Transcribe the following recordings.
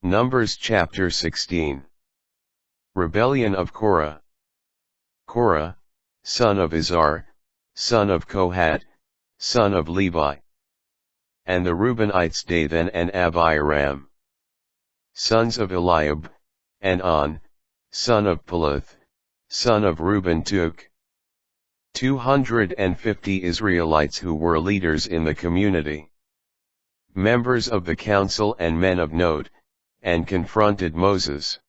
Numbers chapter 16. Rebellion of Korah. Korah, son of Izhar, son of Kohat, son of Levi. And the Reubenites Dathan and Abiram, sons of Eliab, and On, son of Peleth, son of Reuben took 250 Israelites who were leaders in the community, members of the council and men of note, and confronted Moses,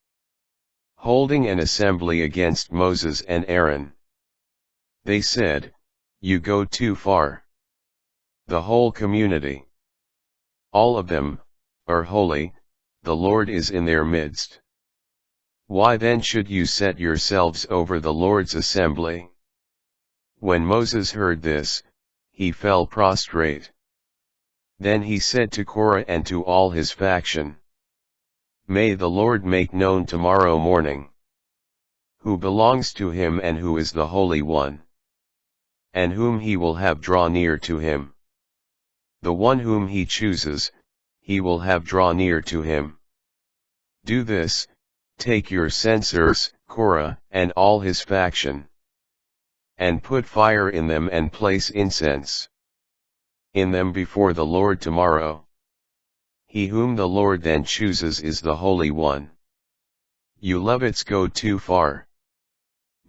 holding an assembly against Moses and Aaron. They said, "You go too far. The whole community, all of them, are holy, the Lord is in their midst. Why then should you set yourselves over the Lord's assembly?" When Moses heard this, he fell prostrate. Then he said to Korah and to all his faction, "May the Lord make known tomorrow morning who belongs to him and who is the Holy One, and whom he will have draw near to him. The one whom he chooses, he will have draw near to him. Do this, take your censers, Korah and all his faction, and put fire in them and place incense in them before the Lord tomorrow. He whom the Lord then chooses is the Holy One. You Levites go too far."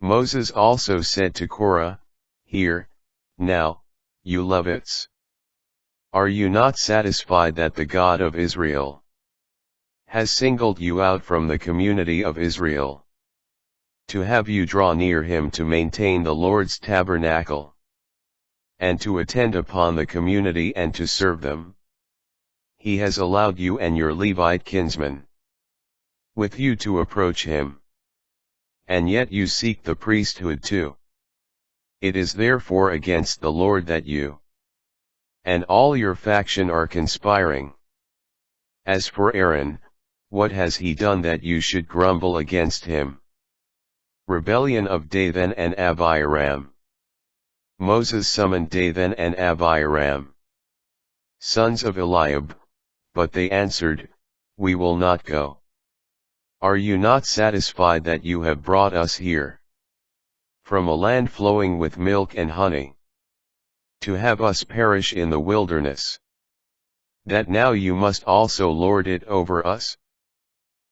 Moses also said to Korah, "Hear, now, you Levites. Are you not satisfied that the God of Israel has singled you out from the community of Israel, to have you draw near him to maintain the Lord's tabernacle, and to attend upon the community and to serve them? He has allowed you and your Levite kinsmen with you to approach him, and yet you seek the priesthood too. It is therefore against the Lord that you and all your faction are conspiring. As for Aaron, what has he done that you should grumble against him?" Rebellion of Dathan and Abiram. Moses summoned Dathan and Abiram, sons of Eliab, but they answered, "We will not go. Are you not satisfied that you have brought us here from a land flowing with milk and honey, to have us perish in the wilderness, that now you must also lord it over us?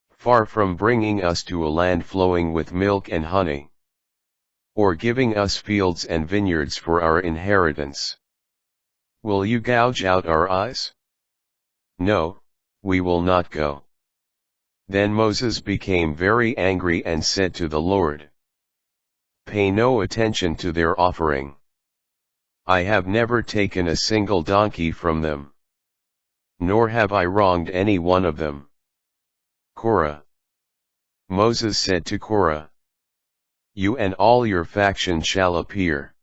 Far from bringing us to a land flowing with milk and honey, or giving us fields and vineyards for our inheritance. Will you gouge out our eyes? No, we will not go." Then Moses became very angry and said to the Lord, "Pay no attention to their offering. I have never taken a single donkey from them, nor have I wronged any one of them." Korah. Moses said to Korah, "You and all your faction shall appear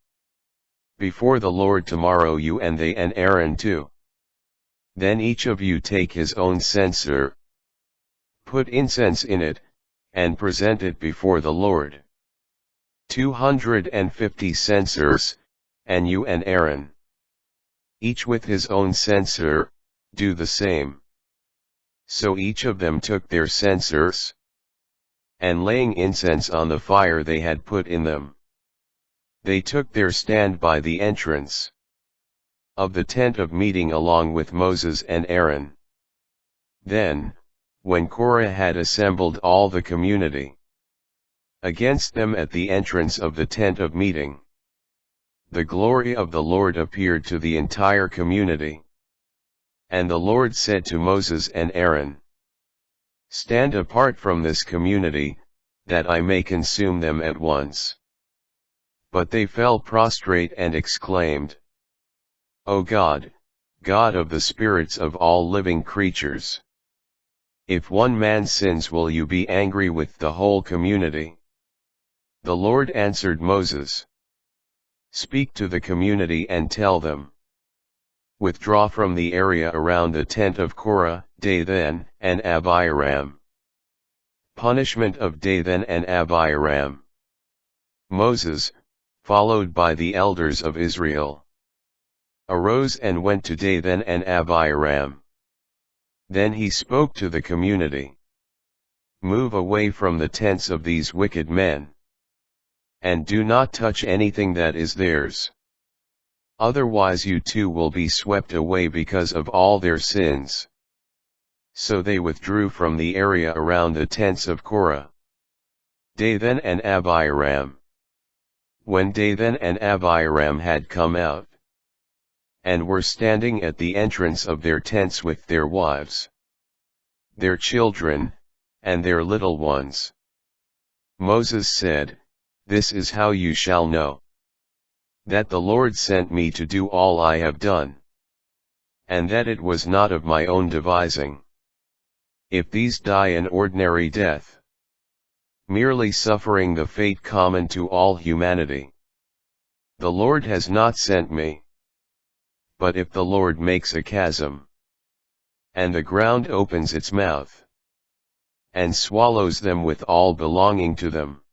before the Lord tomorrow, you and they and Aaron too. Then each of you take his own censer, put incense in it, and present it before the Lord. 250 censers, and you and Aaron, each with his own censer, do the same." So each of them took their censers, and laying incense on the fire they had put in them, they took their stand by the entrance of the tent of meeting along with Moses and Aaron. Then, when Korah had assembled all the community against them at the entrance of the tent of meeting, the glory of the Lord appeared to the entire community. And the Lord said to Moses and Aaron, "Stand apart from this community, that I may consume them at once." But they fell prostrate and exclaimed, "O God, God of the spirits of all living creatures, if one man sins, will you be angry with the whole community?" The Lord answered Moses, "Speak to the community and tell them, withdraw from the area around the tent of Korah, Dathan, and Abiram." Punishment of Dathan and Abiram. Moses, followed by the elders of Israel, arose and went to Dathan and Abiram. Then he spoke to the community. Move away from the tents of these wicked men, and do not touch anything that is theirs. Otherwise you too will be swept away because of all their sins. So they withdrew from the area around the tents of Korah. Dathan and Abiram. When Dathan and Abiram had come out, and were standing at the entrance of their tents with their wives, their children, and their little ones, Moses said, "This is how you shall know that the Lord sent me to do all I have done, and that it was not of my own devising. If these die an ordinary death, merely suffering the fate common to all humanity, the Lord has not sent me. But if the Lord makes a chasm, and the ground opens its mouth, and swallows them with all belonging to them,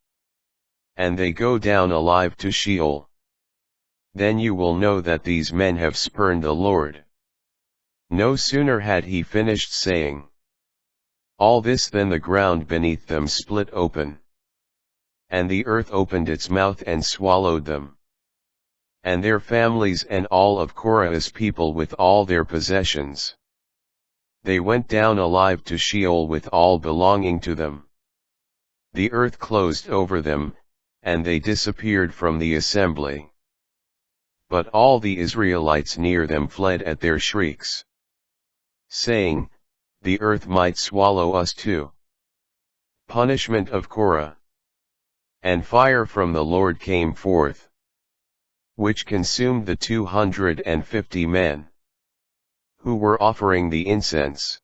and they go down alive to Sheol, then you will know that these men have spurned the Lord." No sooner had he finished saying all this than the ground beneath them split open, and the earth opened its mouth and swallowed them, and their families and all of Korah's people with all their possessions. They went down alive to Sheol with all belonging to them. The earth closed over them, and they disappeared from the assembly. But all the Israelites near them fled at their shrieks, saying, "The earth might swallow us too." Punishment of Korah. And fire from the Lord came forth, which consumed the 250 men, who were offering the incense.